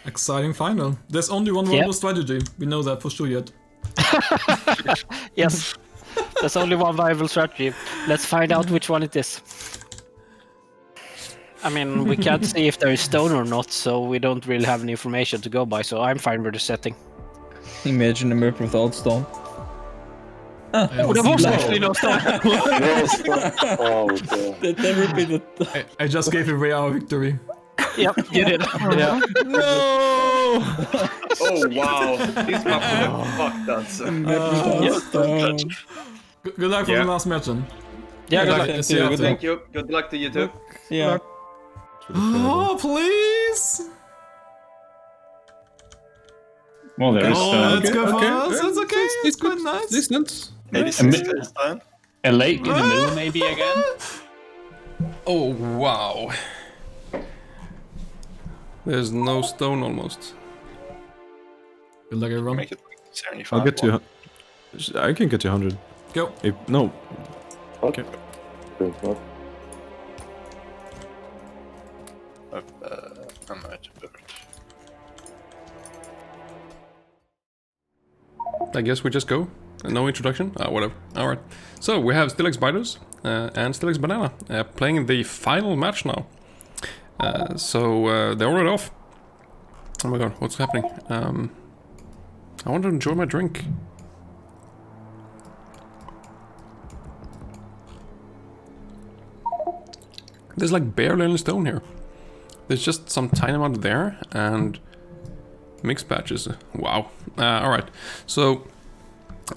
Exciting final. There's only one viable strategy. We know that for sure yet. Yes. There's only one viable strategy. Let's find out which one it is. I mean, we can't see if there is stone or not, so we don't really have any information to go by, so I'm fine with the setting. Imagine a map without stone. Oh, there was actually no stone! That never been I just gave away our victory. Yep, you did. Yeah. No! Oh wow, these maps are fucked us. Good luck for the last match then. Yeah, good luck. Thank you. Good luck to you too. Yeah. Oh, please! Well, there is Let's go for us. It's okay. It's quite nice. Decent. a lake in the middle, maybe again. Oh wow. There's no stone almost. Good luck, everyone. Make it 75. I'll get you. I can get you 100. Go. No. Okay. I'm at I guess we just go. No introduction? Whatever. Alright. So, we have Steelaxe Biters and Steelaxe Banana playing the final match now. So, they're already off. Oh my god, what's happening? I want to enjoy my drink. There's like barely any stone here. There's just some tiny amount there and mixed patches. Wow. Alright, so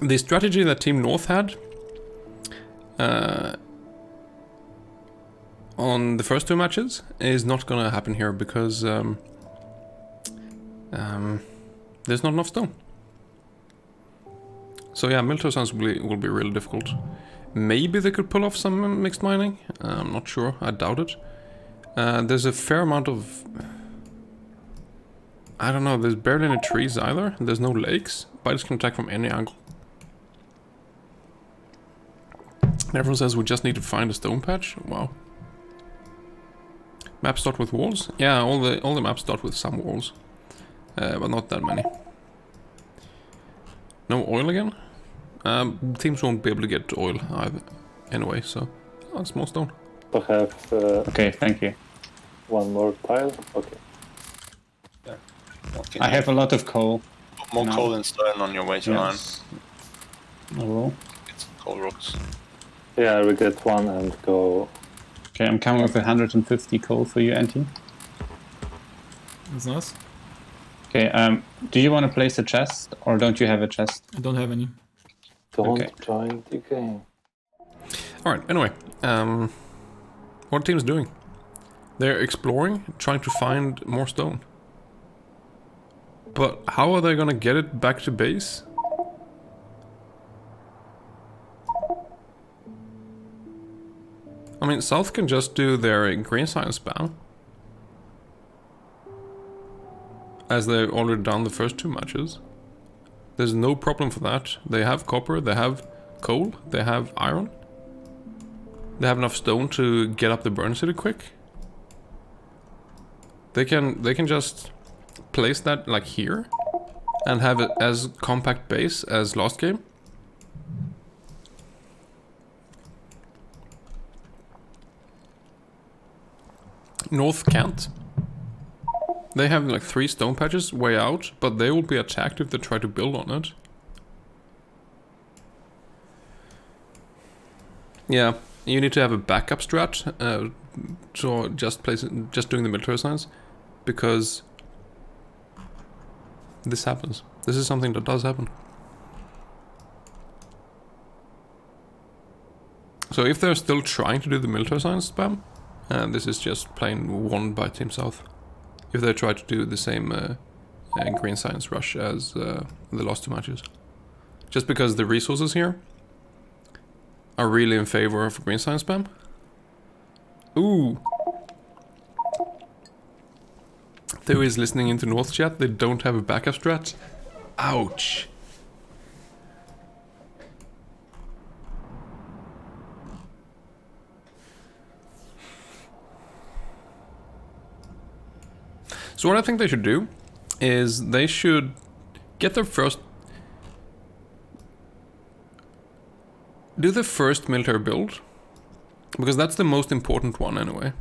the strategy that Team North had on the first two matches is not gonna happen here because there's not enough stone. So yeah, military science will be really difficult. Maybe they could pull off some mixed mining. I'm not sure. I doubt it. There's a fair amount of... I don't know, there's barely any trees either. There's no lakes. Biters can attack from any angle. Everyone says we just need to find a stone patch. Wow. Maps start with walls? Yeah, all the maps start with some walls. But not that many. No oil again? Teams won't be able to get oil either. Anyway, so... Oh, small stone. I have... Okay, thank you. One more tile? Okay. I have a lot of coal. More coal and stone on your way to iron. I will. Get some coal rocks. Yeah, we get one and go... Okay, I'm coming with 150 coal for you, Anti. That's nice. Okay, do you want to place a chest, or don't you have a chest? I don't have any. Don't join the game. Alright, anyway. What are teams doing? They're exploring, trying to find more stone. But how are they gonna get it back to base? I mean, South can just do their green science spam. As they've already done the first two matches. There's no problem for that. They have copper, they have coal, they have iron. They have enough stone to get up the burn city quick. They can just place that like here and have it as compact base as last game. North can't. They have like 3 stone patches way out, but they will be attacked if they try to build on it. Yeah, you need to have a backup strat, so just doing the military science, because this happens. This is something that does happen. So if they're still trying to do the military science spam, this is just plain won by Team South. If they try to do the same green science rush as the last two matches. Just because the resources here are really in favor of green science spam. Ooh! Theo is listening into North chat, they don't have a backup strat. Ouch! So what I think they should do is they should get their first... Do the first military build, because that's the most important one anyway.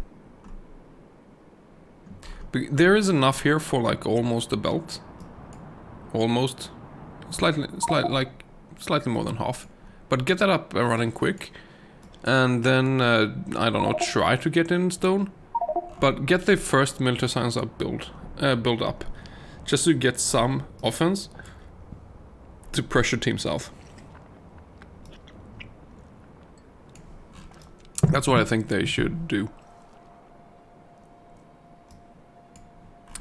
There is enough here for like almost a belt. Almost. Slightly more than half. But get that up and running quick. And then, I don't know, try to get in stone. But get the first military science up build up. Just to get some offense to pressure Team South. That's what I think they should do.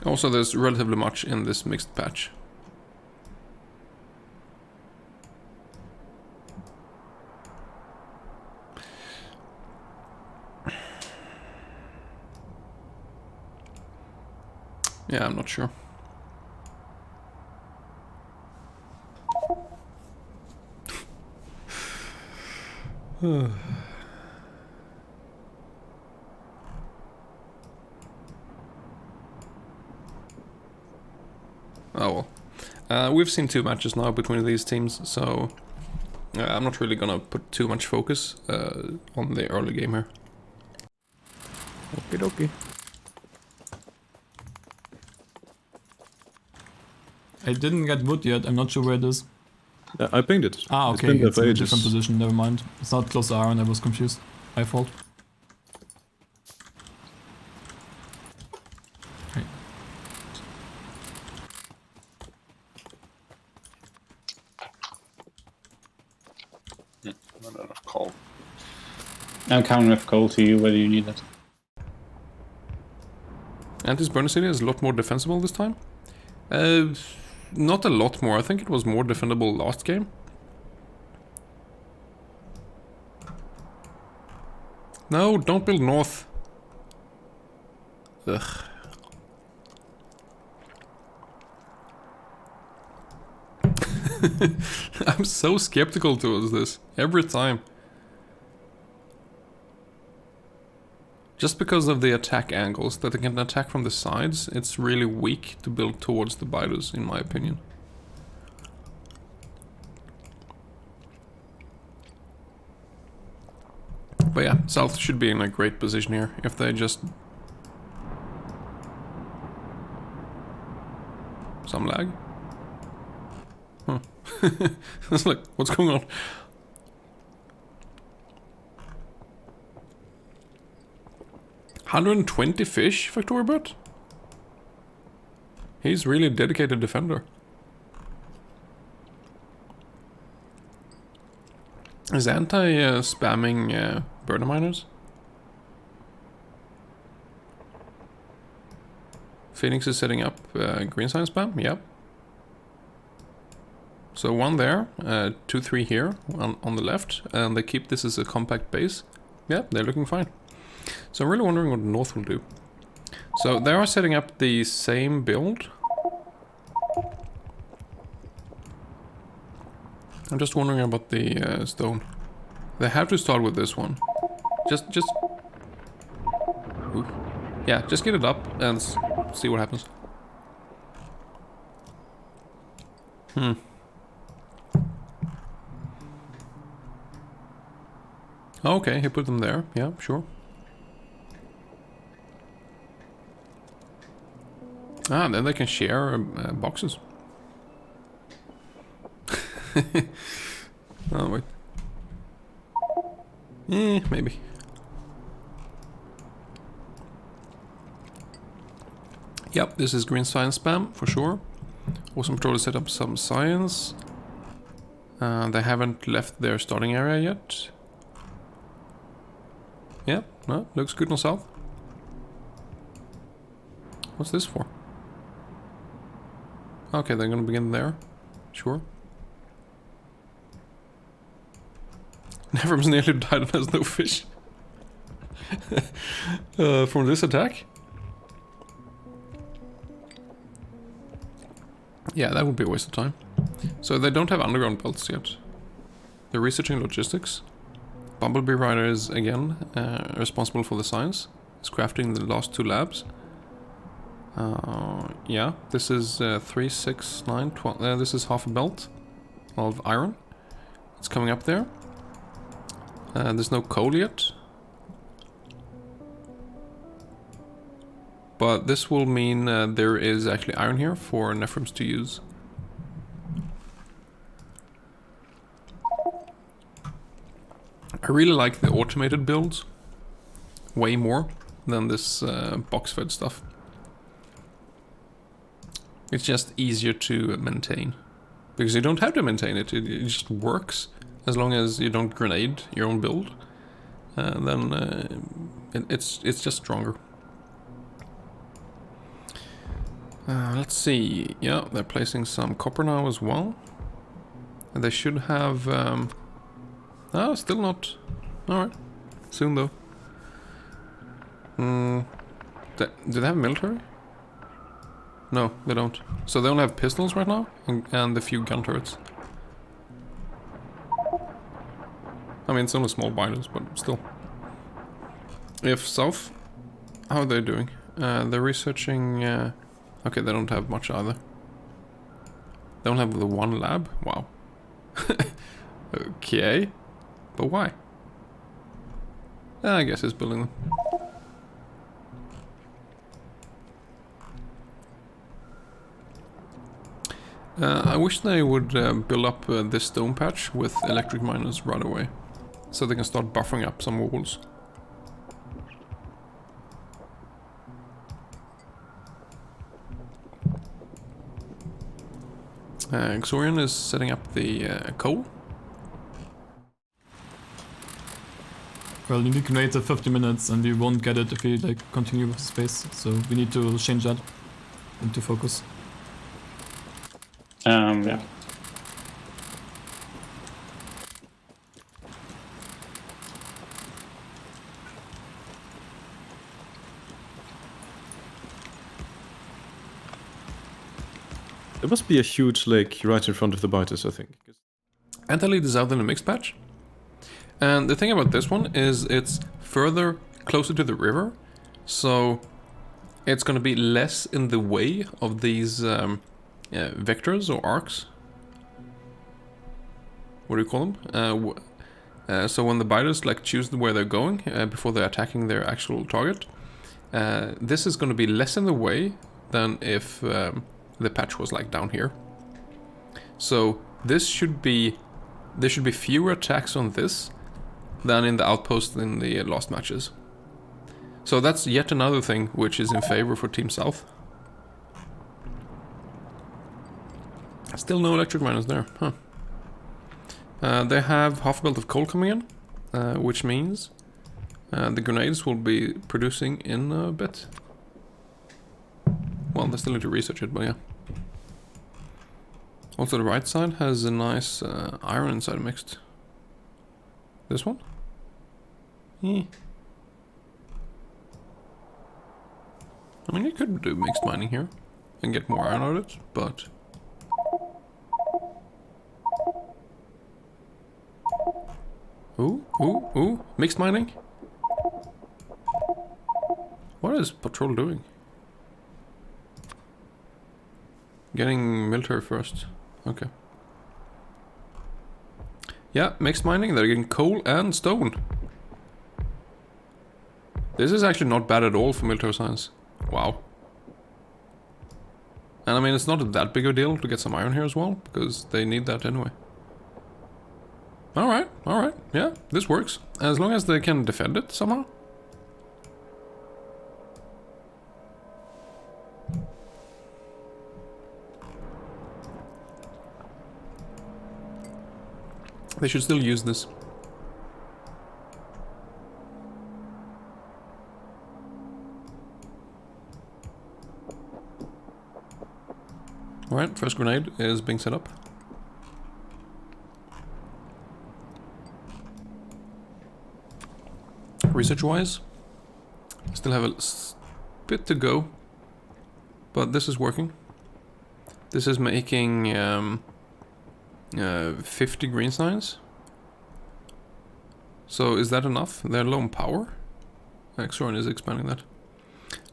Also, there's relatively much in this mixed patch. Yeah, I'm not sure. Oh well. We've seen 2 matches now between these teams, so I'm not really gonna put too much focus on the early game here. Okie dokie. I didn't get wood yet, I'm not sure where it is. Yeah, I pinged it. Ah, It's okay, been there it's for in a ages. different position, never mind. It's not close to iron, I was confused. My fault. Okay. Not enough coal. I'm counting with coal to you whether you need it. Anti's Burner City is a lot more defensible this time. Not a lot more, I think it was more defendable last game. No, don't build north. Ugh. I'm so skeptical towards this, every time. Just because of the attack angles, that they can attack from the sides, it's really weak to build towards the biters, in my opinion. But yeah, South should be in a great position here, if they just... Some lag? Huh. It's like, what's going on? $120 fish, Victoriabot? He's really a dedicated defender. Is Anti spamming burner miners? Phoenix is setting up green sign spam, yep. So 1 there, 2, 3 here on the left, and they keep this as a compact base. Yep, they're looking fine. So I'm really wondering what North will do. So they are setting up the same build. I'm just wondering about the stone. They have to start with this one. Just... Ooh. Yeah, just get it up and see what happens. Okay, he put them there. Yeah, sure. Ah, then they can share boxes. Oh, wait. Maybe. Yep, this is green science spam, for sure. Also patrol to set up some science. They haven't left their starting area yet. Yep, no, looks good on south. What's this for? Okay, they're gonna begin there. Sure. Never's nearly died and has no fish. From this attack? Yeah, that would be a waste of time. So they don't have underground belts yet. They're researching logistics. Bumblebee Rider is again responsible for the science. He's crafting the last 2 labs. Yeah, this is 3, 6, 9, 12. This is half a belt of iron. It's coming up there. There's no coal yet. But this will mean there is actually iron here for Nephrons to use. I really like the automated builds way more than this box-fed stuff. It's just easier to maintain. Because you don't have to maintain it, it just works. As long as you don't grenade your own build, then it's just stronger. Let's see, yeah, they're placing some copper now as well. And they should have... oh, still not. Alright, soon though. Do they have military? No, they don't. So they only have pistols right now, and a few gun turrets. I mean, it's only small binders, but still. If south, how are they doing? They're researching... okay, they don't have much either. They don't have the one lab? Wow. Okay. But why? I guess it's building them. I wish they would build up this stone patch with electric miners right away. So they can start buffering up some walls. Xorian is setting up the coal. Well, you can wait 50 minutes and you won't get it if you like continue with the space. So we need to change that into focus. Yeah. There must be a huge lake right in front of the biters, I think. AntiElitz is out in a mixed patch. And the thing about this one is it's further closer to the river. So it's going to be less in the way of these vectors or arcs. What do you call them? So when the biters like choose where they're going before they're attacking their actual target, this is going to be less in the way than if the patch was like down here. So there should be fewer attacks on this than in the outpost in the last matches. So that's yet another thing which is in favor for Team South. Still no electric miners there, huh? They have half a belt of coal coming in, which means the grenades will be producing in a bit. Well, they still need to research it, but yeah. Also, the right side has a nice iron inside mixed. This one? Yeah. I mean, you could do mixed mining here and get more iron out of it, but... Ooh, mixed mining? What is Patrol doing? Getting military first. Okay. Yeah, mixed mining, they're getting coal and stone. This is actually not bad at all for military science. Wow. And I mean, it's not that big a deal to get some iron here as well, because they need that anyway. Alright, yeah, this works. As long as they can defend it somehow. They should still use this. Alright, first grenade is being set up. Research-wise, still have a bit to go, but this is working. This is making 50 green signs. So is that enough? They're low on power. Xorian is expanding that.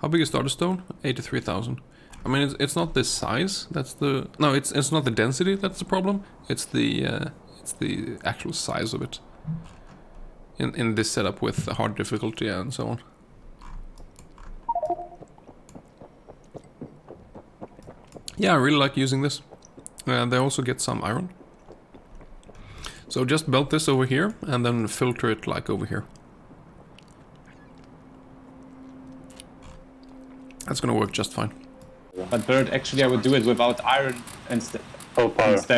How big is Starter Stone? 83,000. I mean, it's not the size. That's the no. It's not the density. That's the problem. It's the actual size of it. In this setup with the hard difficulty and so on. Yeah, I really like using this. They also get some iron. So just belt this over here and then filter it like over here. That's gonna work just fine. But Bird, actually I would do it without iron instead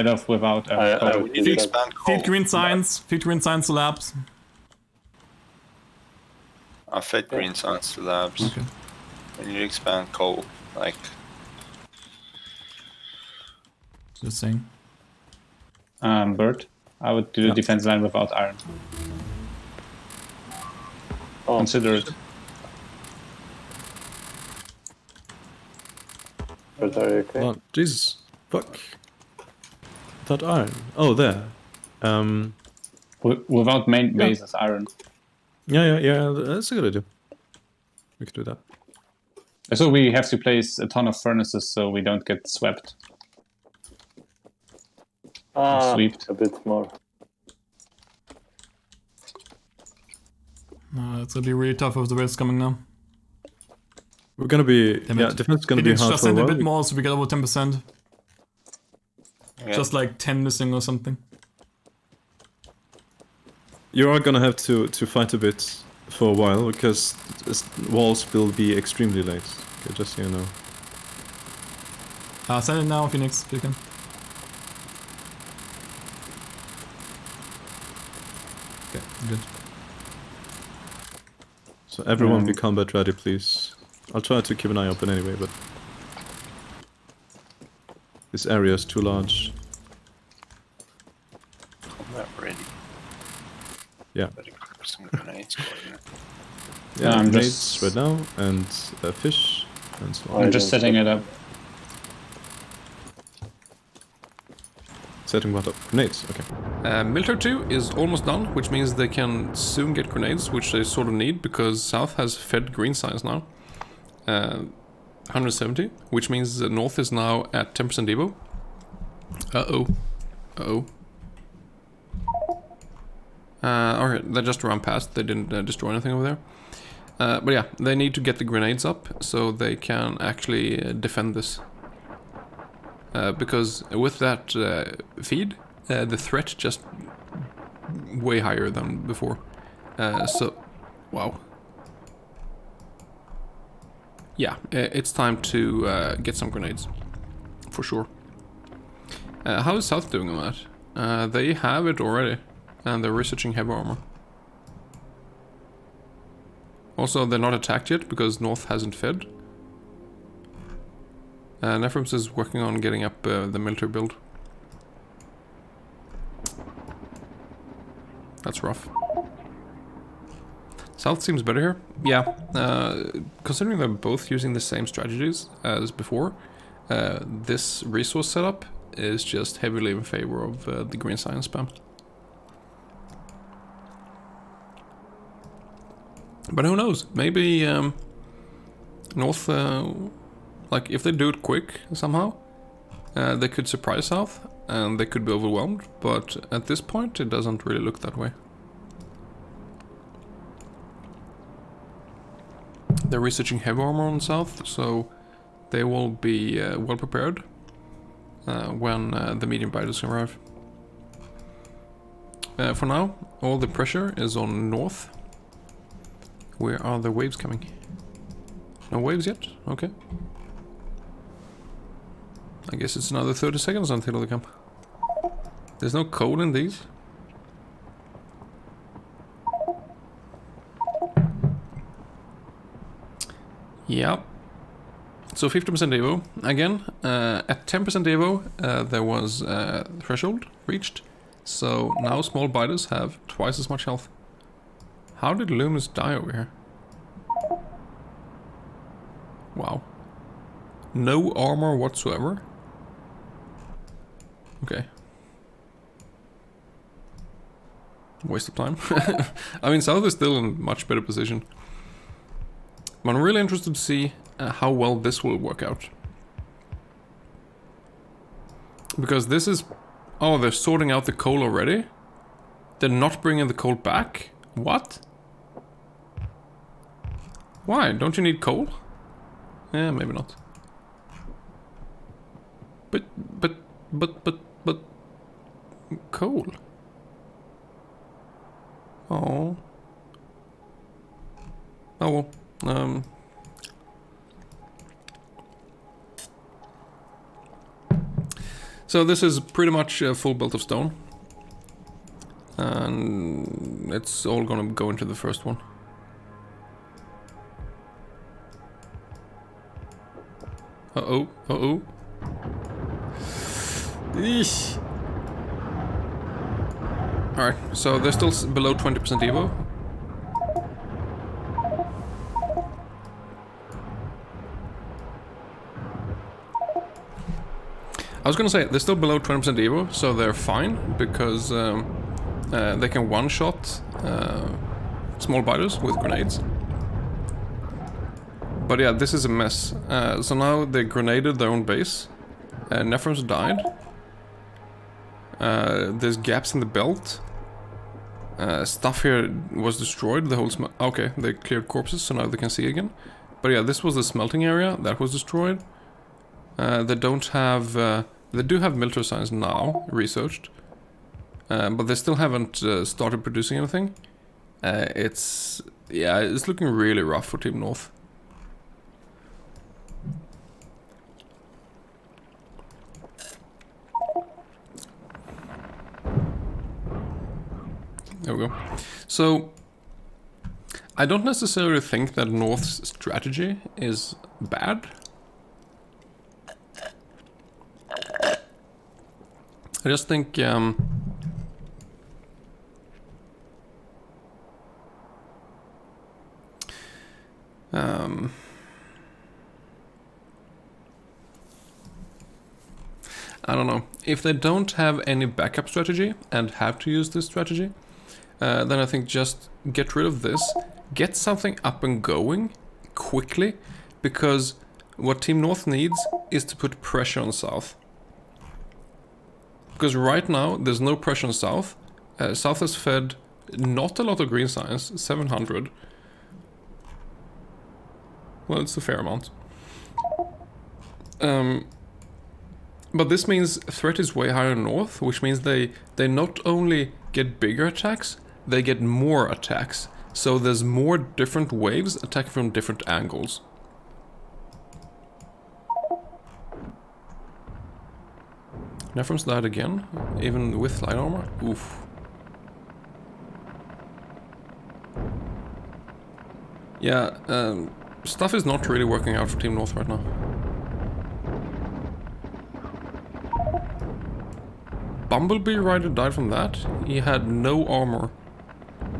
of without I We need to expand coal. Feed green signs to labs. I fed green signs to labs. Okay. We need to expand coal. Like, Just saying. Bird, I would do the defense line without iron. Oh, Consider it. but are you okay? Oh, Jesus. Fuck. That iron. Oh, there. Without main base as iron. Yeah, that's a good idea. We could do that. So we have to place a ton of furnaces so we don't get swept. Swept. A bit more. It's gonna be really tough with the waves coming now. We're gonna be... Damn Yeah, it. defense is gonna We be need to hard just for a send a while. bit more so we get over 10%. yeah. Just like 10 missing or something. You are gonna have to fight a bit for a while, because walls will be extremely late. Okay, just so you know. Send it now, Phoenix, if you can. Okay, good. So everyone be combat ready, please. I'll try to keep an eye open anyway, but... This area is too large. Combat ready. Yeah. Better put some grenades going in. Yeah, I'm grenades just- right now, and fish, and so on. I'm just setting it up. Setting what up? Grenades, okay. Military 2 is almost done, which means they can soon get grenades, which they sort of need, because South has fed green signs now. 170, which means the North is now at 10% Evo. Alright, they just ran past, they didn't destroy anything over there. But yeah, they need to get the grenades up, so they can actually defend this. Because with that feed, the threat just way higher than before. So, wow. Yeah, it's time to get some grenades, for sure. How is South doing on that? They have it already, and they're researching heavy armor. Also, they're not attacked yet, because North hasn't fed. Nefrums is working on getting up the military build. That's rough. South seems better here. Yeah, considering they're both using the same strategies as before, this resource setup is just heavily in favor of the green science spam. But who knows? Maybe North, like if they do it quick somehow, they could surprise South and they could be overwhelmed. But at this point, it doesn't really look that way. They're researching heavy armor on South, so they will be well prepared when the medium biters arrive. For now, all the pressure is on North. Where are the waves coming? No waves yet? Okay. I guess it's another 30 seconds until they come. There's no coal in these. Yeah. So 50% Evo. Again, at 10% Evo, there was threshold reached. So now small biters have twice as much health. How did Loomis die over here? Wow. No armor whatsoever? Okay. Waste of time. I mean, South is still in much better position. But I'm really interested to see how well this will work out. Because this is... Oh, they're sorting out the coal already? They're not bringing the coal back? What? Why? Don't you need coal? Yeah, maybe not. But... Coal? Oh. Oh well. So this is pretty much full built of stone. And it's all gonna go into the first one. Uh-oh, uh-oh. Eesh. Alright, so they're still below 20% Evo. I was gonna say, they're still below 20% Evo, so they're fine, because they can one-shot small biters with grenades. But yeah, this is a mess. So now they grenaded their own base. Nephrons died. There's gaps in the belt. Stuff here was destroyed, the whole okay, they cleared corpses, so now they can see again. But yeah, this was the smelting area, that was destroyed. They don't have... they do have military science now, researched. But they still haven't started producing anything. It's... yeah, it's looking really rough for Team North. There we go. So, I don't necessarily think that North's strategy is bad. I just think I don't know. If they don't have any backup strategy and have to use this strategy, then I think just get rid of this, get something up and going quickly, because what Team North needs is to put pressure on South. Because right now there's no pressure on South. South has fed not a lot of green science, 700. Well, it's a fair amount. But this means threat is way higher north, which means they not only get bigger attacks, they get more attacks. So there's more different waves attacking from different angles. Nephrons died again, even with light armor. Oof. Yeah, stuff is not really working out for Team North right now. Bumblebee Rider died from that. He had no armor.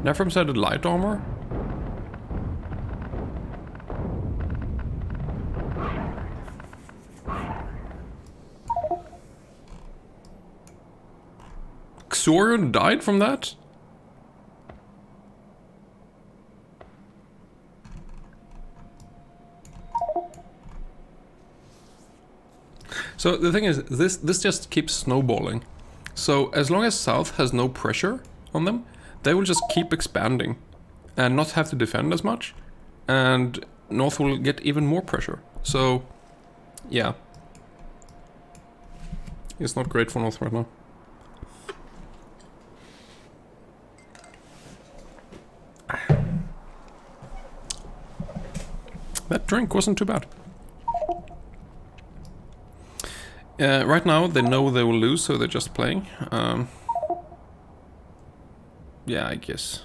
Nephrons had a light armor. Xorion died from that? So the thing is, this just keeps snowballing. So as long as South has no pressure on them, they will just keep expanding and not have to defend as much, and North will get even more pressure. So yeah, it's not great for North right now. That drink wasn't too bad. Right now they know they will lose, so they're just playing. Yeah, I guess.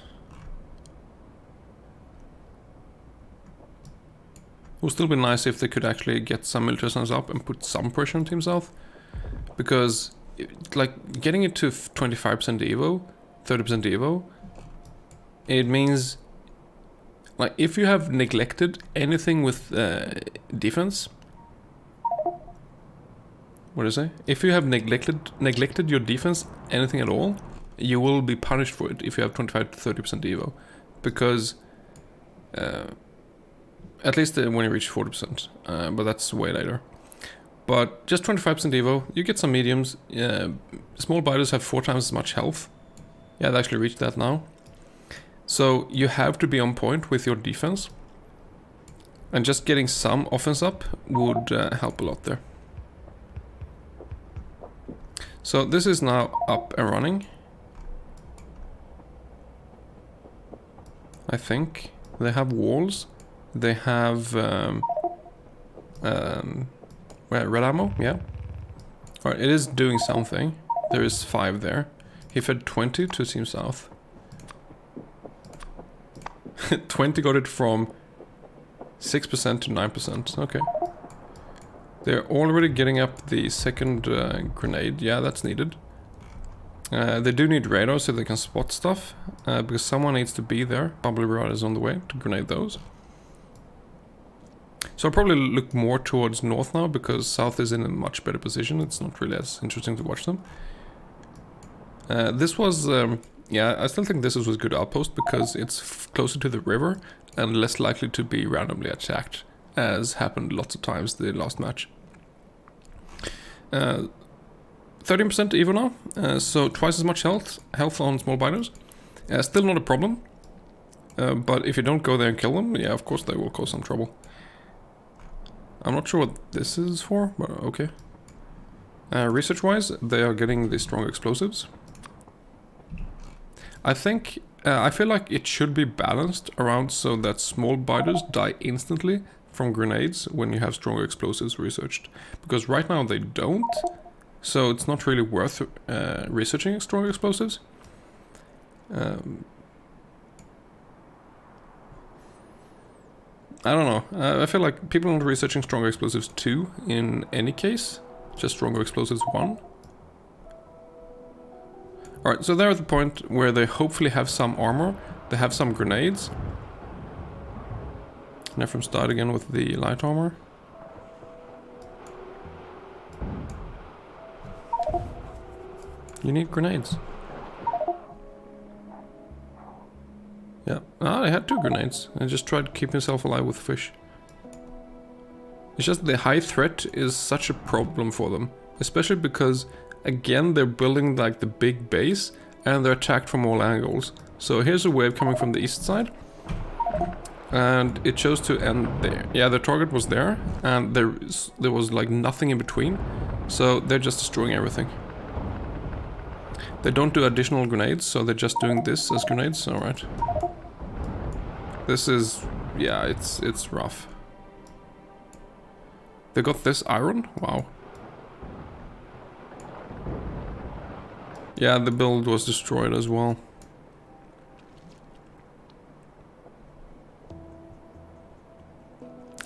It would still be nice if they could actually get some military science up and put some pressure on Team South. Because, like, getting it to 25% Evo, 30% Evo, it means, like, if you have neglected anything with defense, what do I say? If you have neglected your defense, anything at all, you will be punished for it if you have 25 to 30% Evo. Because At least when you reach 40%, but that's way later. But just 25% evo, you get some mediums. Small biters have 4 times as much health. Yeah, they actually reached that now. So you have to be on point with your defense. And just getting some offense up would help a lot there. So this is now up and running. I think they have walls. They have red ammo, yeah. Alright, it is doing something. There is 5 there. He fed 20 to Team South. 20 got it from 6% to 9%, okay. They're already getting up the second grenade, yeah, that's needed. They do need radar so they can spot stuff, because someone needs to be there. Probably radar is on the way to grenade those. So I'll probably look more towards north now, because south is in a much better position. It's not really as interesting to watch them. This was, yeah, I still think this was a good outpost, because it's closer to the river and less likely to be randomly attacked, as happened lots of times the last match. 13% evo now, so twice as much health on small biters. Still not a problem, but if you don't go there and kill them, yeah, of course they will cause some trouble. I'm not sure what this is for, but okay. Research-wise, they are getting the strong explosives. I think, I feel like it should be balanced around so that small biters die instantly from grenades when you have stronger explosives researched. Because right now they don't, so it's not really worth researching stronger explosives. I don't know. I feel like people aren't researching stronger explosives 2 in any case. Just stronger explosives 1. Alright, so they're at the point where they hopefully have some armor. They have some grenades. Nephrem start again with the light armor. You need grenades. Yeah, I had 2 grenades. I just tried to keep myself alive with fish. It's just the high threat is such a problem for them. Especially because, again, they're building like the big base and they're attacked from all angles. So here's a wave coming from the east side. And it chose to end there. Yeah, the target was there and there was like nothing in between. So they're just destroying everything. They don't do additional grenades, so they're just doing this as grenades. Alright. This is, yeah, it's rough. They got this iron? Wow. Yeah, the build was destroyed as well.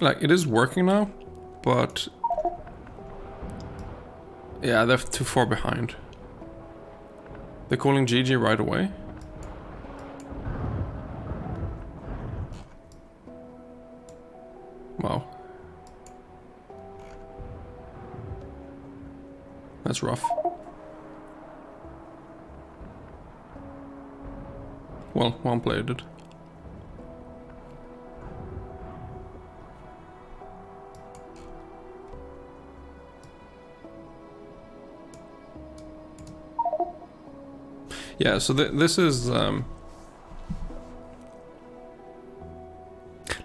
Like, it is working now, but yeah, they're too far behind. They're calling GG right away. Wow. That's rough. Well, one player did. Yeah, so this is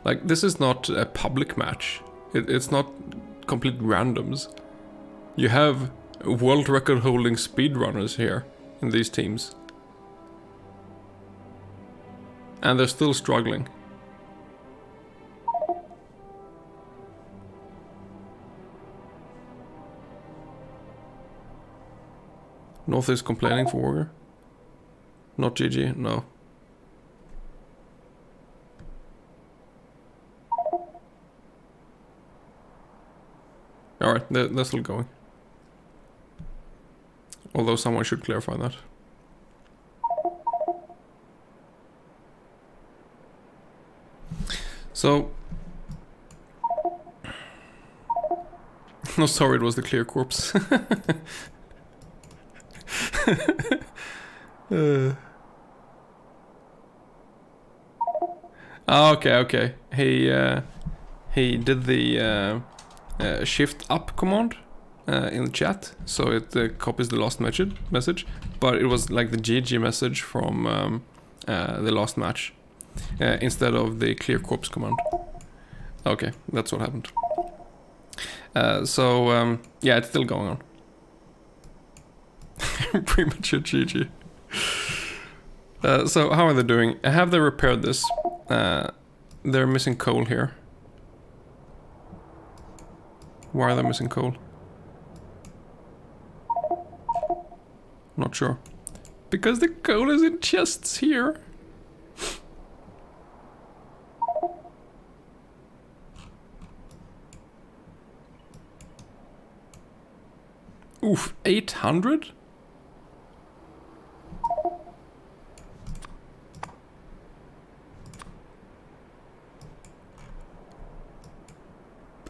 like, this is not a public match. It's not complete randoms. You have world record holding speedrunners here in these teams. And they're still struggling. North is complaining for Warrior. Not GG, no. Alright, they're still going. Although someone should clarify that. So... no, sorry, it was the clear corpse. Okay. He he did the shift up command in the chat, so it copies the last message, but it was like the GG message from the last match instead of the clear corpse command. Okay, that's what happened. So yeah, it's still going on. Premature GG. So how are they doing? Have they repaired this? They're missing coal here. Why are they missing coal? Not sure. Because the coal is in chests here. Oof, 800?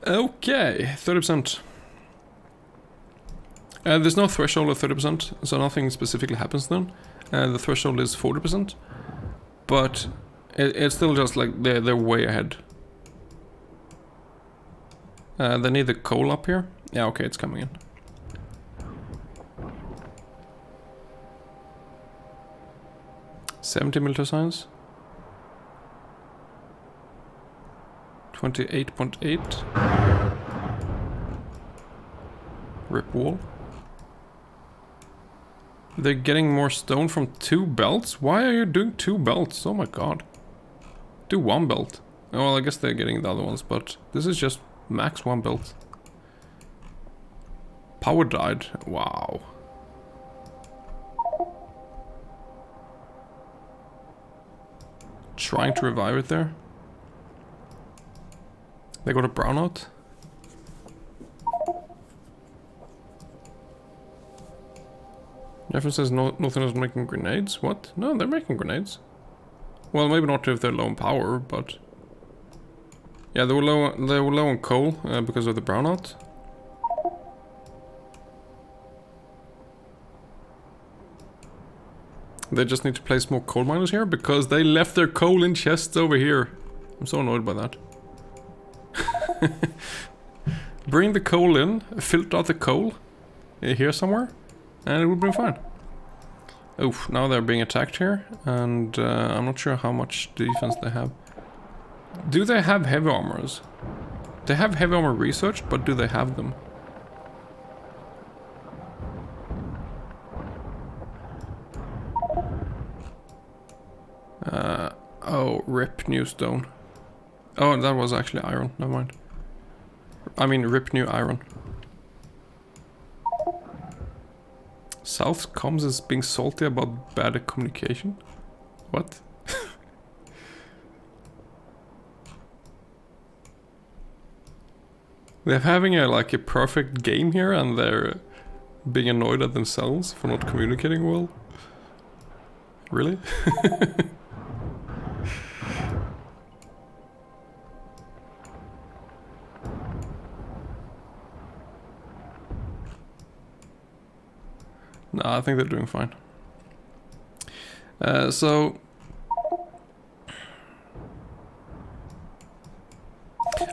Okay, 30%. There's no threshold of 30%, so nothing specifically happens then. The threshold is 40%, but it's still just like they're way ahead. They need the coal up here. Yeah, okay, it's coming in. $70 military science. 28.8. Rip wall. They're getting more stone from 2 belts? Why are you doing 2 belts? Oh my god. Do 1 belt. Oh, well, I guess they're getting the other ones, but this is just max 1 belt. Power died. Wow. Trying to revive it there. They got a brownout. Jefferson says nothing is making grenades. What? No, they're making grenades. Well, maybe not if they're low on power, but yeah, they were low on coal because of the brownout. They just need to place more coal miners here because they left their coal in chests over here. I'm so annoyed by that. Bring the coal in, filter out the coal here somewhere, and it will be fine. Oof, now they're being attacked here, and I'm not sure how much defense they have. Do they have heavy armors? They have heavy armor researched, but do they have them? Oh, rip new stone. Oh, that was actually iron, never mind. I mean, rip new iron. South comms is being salty about bad communication? What? They're having a perfect game here and they're being annoyed at themselves for not communicating well. Really? No, I think they're doing fine. So...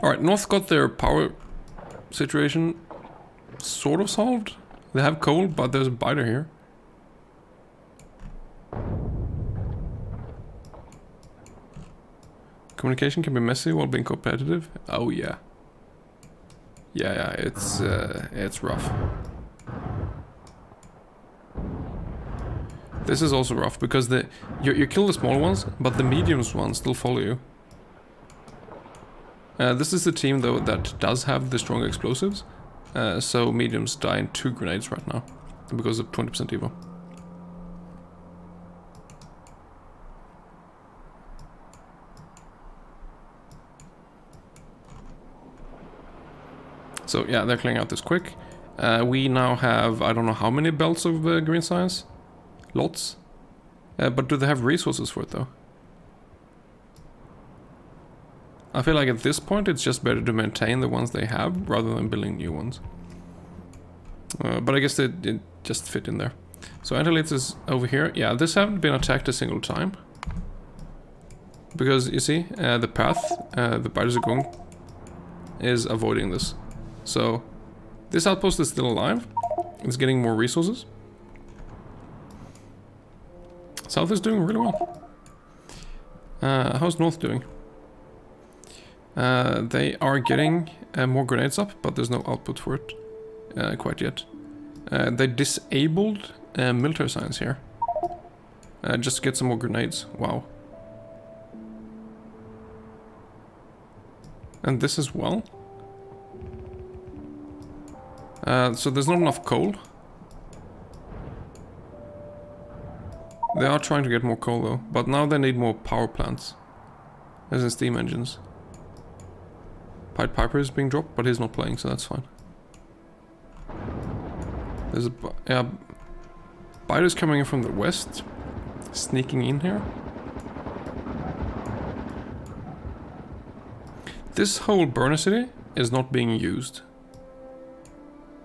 Alright, North got their power situation sort of solved. They have coal, but there's a biter here. Communication can be messy while being competitive. Oh yeah. Yeah, it's rough. This is also rough because you kill the small ones, but the medium ones still follow you. This is the team though that does have the strong explosives, so mediums die in 2 grenades right now because of 20% evo. So yeah, they're clearing out this quick. We now have, I don't know how many belts of green science. Lots. But do they have resources for it though? I feel like at this point it's just better to maintain the ones they have rather than building new ones. But I guess it just fit in there. So AntiElitz is over here. Yeah, this haven't been attacked a single time. Because you see, the path, the biters are going is avoiding this. So this outpost is still alive. It's getting more resources. South is doing really well. How's North doing? They are getting more grenades up, but there's no output for it quite yet. They disabled military science here. Just to get some more grenades. Wow. And this as well. So there's not enough coal. They are trying to get more coal though, but now they need more power plants. As in steam engines. Pied Piper is being dropped, but he's not playing, so that's fine. There's a... yeah... Biter's coming in from the west. Sneaking in here. This whole burner city is not being used.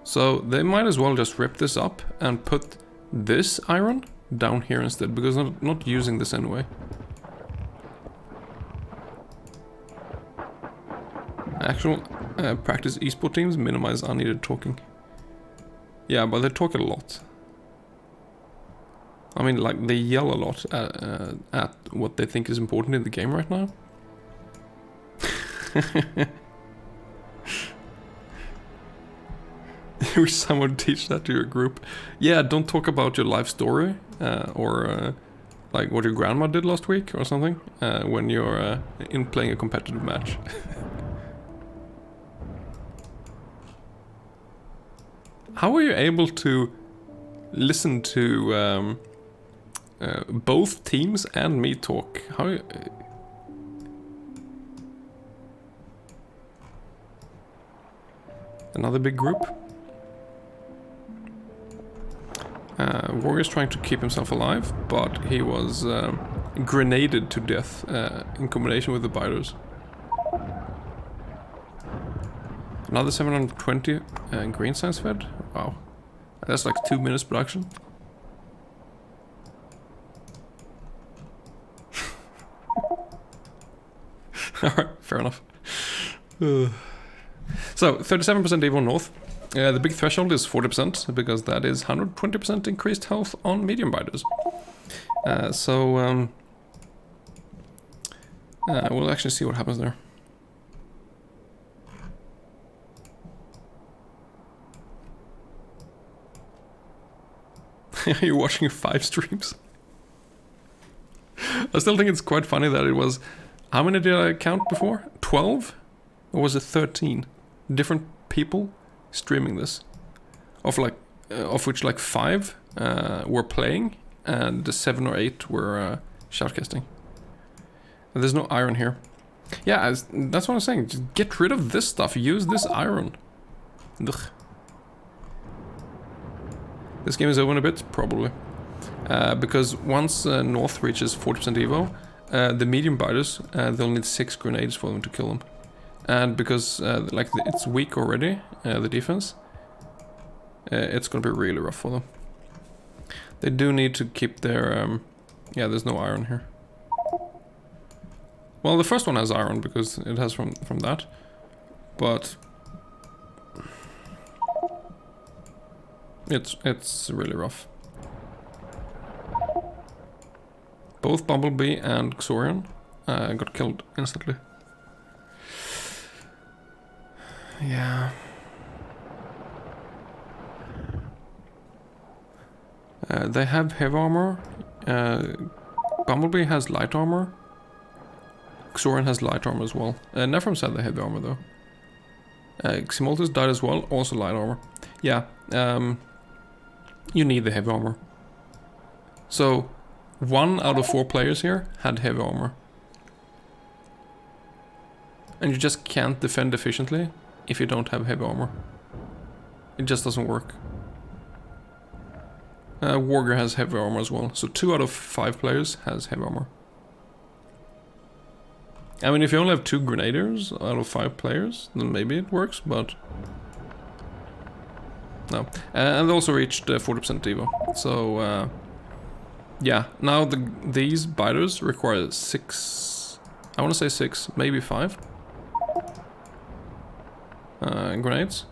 So they might as well just rip this up and put this iron down here instead, because I'm not using this anyway. Actual practice esport teams minimize unneeded talking. Yeah, but they talk a lot. I mean, like, they yell a lot at what they think is important in the game right now. You wish someone would teach that to your group. Yeah, don't talk about your life story or like what your grandma did last week or something when you're in playing a competitive match. How are you able to listen to both teams and me talk? How? Another big group. Warrior's trying to keep himself alive, but he was grenaded to death in combination with the biters. Another 720 green science fed. Wow, that's like 2 minutes production. Alright, fair enough. So, 37% Evo North. The big threshold is 40%, because that is 120% increased health on medium biters. We'll actually see what happens there. You're watching 5 streams? I still think it's quite funny that it was... How many did I count before? 12? Or was it 13? Different people streaming this. Of which like 5 were playing, and the 7 or 8 were shoutcasting. There's no iron here. Yeah, that's what I'm saying. Just get rid of this stuff. Use this iron. Ugh. This game is over in a bit, probably. Because once North reaches 40% Evo, the medium biters, they'll need 6 grenades for them to kill them. And because it's weak already, the defense, it's gonna be really rough for them. They do need to keep their... yeah, there's no iron here. Well, the first one has iron because it has from that, but it's really rough. Both Bumblebee and Xorion got killed instantly. Yeah. They have heavy armor. Bumblebee has light armor. Xorion has light armor as well. Nephrons had the heavy armor though. Ximoltus died as well, also light armor. Yeah, you need the heavy armor. So, 1 out of 4 players here had heavy armor. And you just can't defend efficiently if you don't have heavy armor. It just doesn't work. Warger has heavy armor as well, so 2 out of 5 players has heavy armor. I mean, if you only have 2 grenadiers out of 5 players, then maybe it works, but... No. And they also reached 40% Evo, so... yeah, now these biters require 6... I want to say 6, maybe 5. grenades.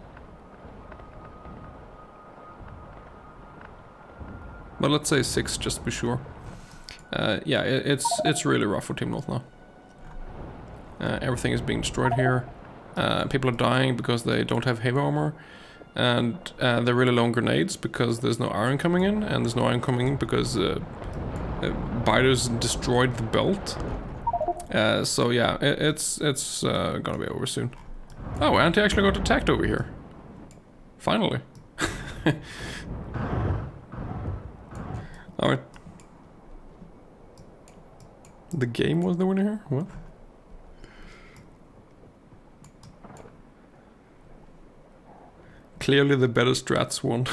But let's say 6 just to be sure. Yeah, it's really rough for Team North now. Everything is being destroyed here. People are dying because they don't have heavy armor. And they're really low on grenades because there's no iron coming in. And there's no iron coming in because biters destroyed the belt. So yeah, it's gonna be over soon. Oh, Anti actually got attacked over here. Finally. Alright. The game was the winner here? What? Clearly the better strats won.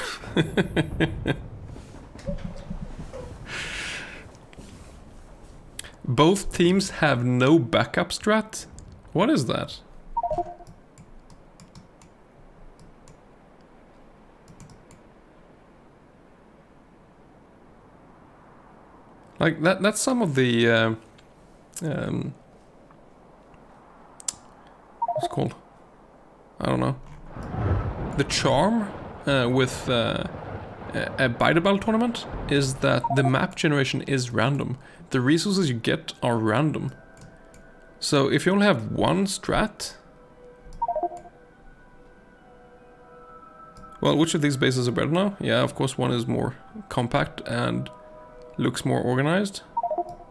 Both teams have no backup strat? What is that? Like that's some of the what's it called? I don't know. The charm with a Biter Battle tournament is that the map generation is random. The resources you get are random. So if you only have one strat... Well, which of these bases are better now? Yeah, of course one is more compact and looks more organized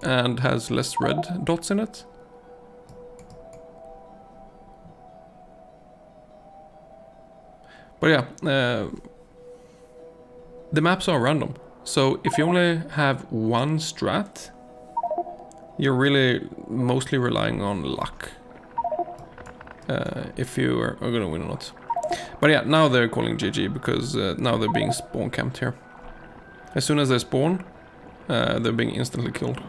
and has less red dots in it. But yeah, the maps are random. So if you only have one strat, you're really mostly relying on luck. If you are gonna win or not. But yeah, now they're calling GG because now they're being spawn camped here. As soon as they spawn, they're being instantly killed.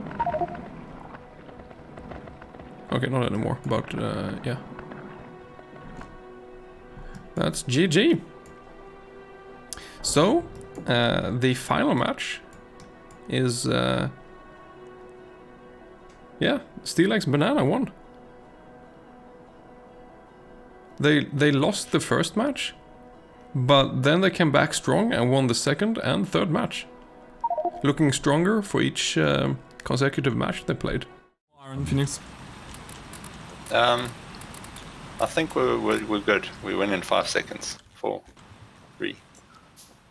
Okay, not anymore, but yeah. That's GG. So, the final match is, yeah, Steelaxe Banana won. They lost the first match, but then they came back strong and won the second and third match. Looking stronger for each consecutive match they played. Iron Phoenix. I think we're good. We win in 5 seconds. 4, 3,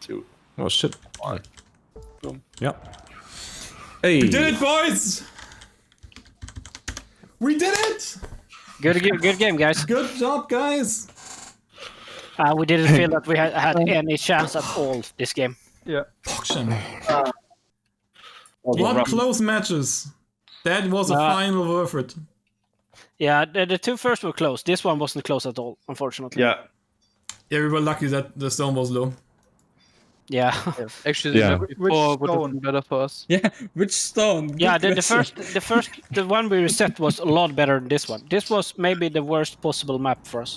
2, Oh shit. 1. Boom. Yeah. Hey. We did it, boys! We did it! Good game, guys. Good job, guys! We didn't feel that we had any chance at all this game. Auction. What close matches. That was a final worth it. Yeah, the 2 first were close. This one wasn't close at all, unfortunately. Yeah. Yeah, we were lucky that the stone was low. Yeah. Actually, Yeah. the before would have been better for us. Yeah, which stone? Yeah, Good the one we reset was a lot better than this one. This was maybe the worst possible map for us.